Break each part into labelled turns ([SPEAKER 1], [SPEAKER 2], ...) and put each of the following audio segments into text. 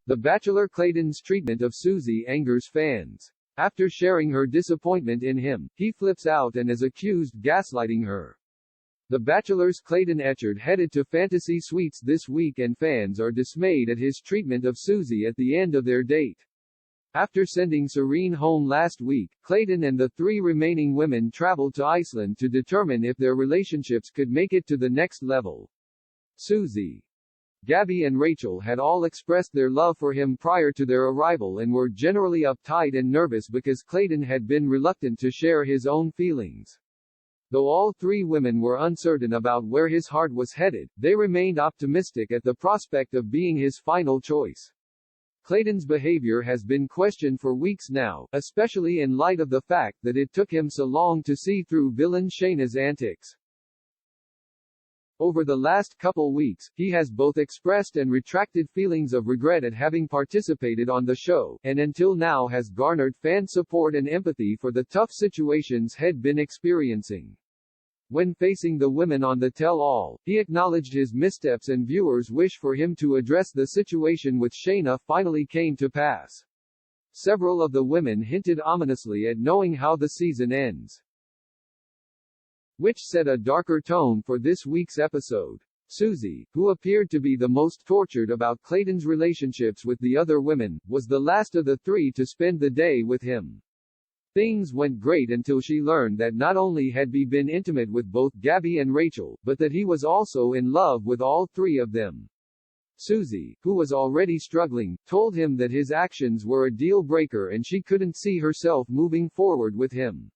[SPEAKER 1] The Bachelor Clayton's treatment of Susie angers fans. After sharing her disappointment in him, he flips out and is accused gaslighting her. The Bachelor's Clayton Echard headed to Fantasy Suites this week and fans are dismayed at his treatment of Susie at the end of their date. After sending Serene home last week, Clayton and the 3 remaining women traveled to Iceland to determine if their relationships could make it to the next level. Susie, Gabby and Rachel had all expressed their love for him prior to their arrival and were generally uptight and nervous because Clayton had been reluctant to share his own feelings. Though all 3 women were uncertain about where his heart was headed, they remained optimistic at the prospect of being his final choice. Clayton's behavior has been questioned for weeks now, especially in light of the fact that it took him so long to see through villain Shayna's antics. Over the last couple weeks, he has both expressed and retracted feelings of regret at having participated on the show, and until now has garnered fan support and empathy for the tough situations he'd been experiencing. When facing the women on the tell-all, he acknowledged his missteps and viewers' wish for him to address the situation with Shayna finally came to pass. Several of the women hinted ominously at knowing how the season ends, which set a darker tone for this week's episode. Susie, who appeared to be the most tortured about Clayton's relationships with the other women, was the last of the 3 to spend the day with him. Things went great until she learned that not only had he been intimate with both Gabby and Rachel, but that he was also in love with all 3 of them. Susie, who was already struggling, told him that his actions were a deal breaker and she couldn't see herself moving forward with him.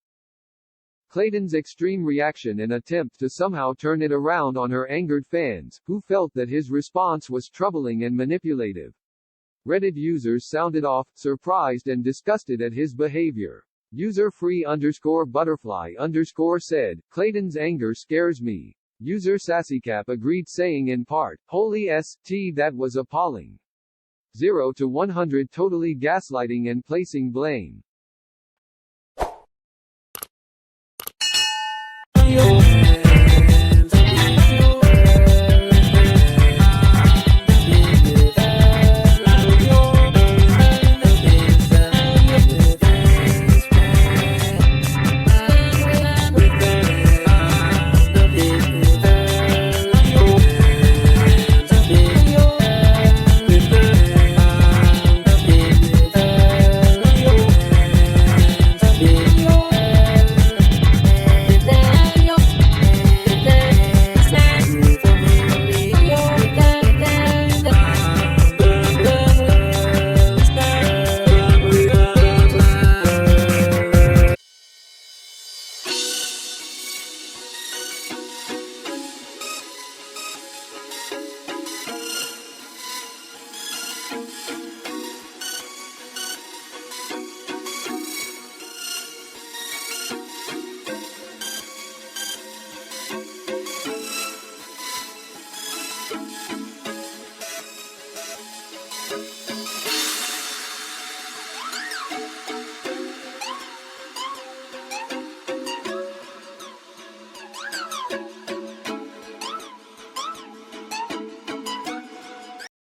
[SPEAKER 1] Clayton's extreme reaction and attempt to somehow turn it around on her angered fans, who felt that his response was troubling and manipulative. Reddit users sounded off, surprised and disgusted at his behavior. User free_butterfly_ said, "Clayton's anger scares me." User sassycap agreed, saying in part, "Holy st, that was appalling." 0 to 100 totally gaslighting and placing blame.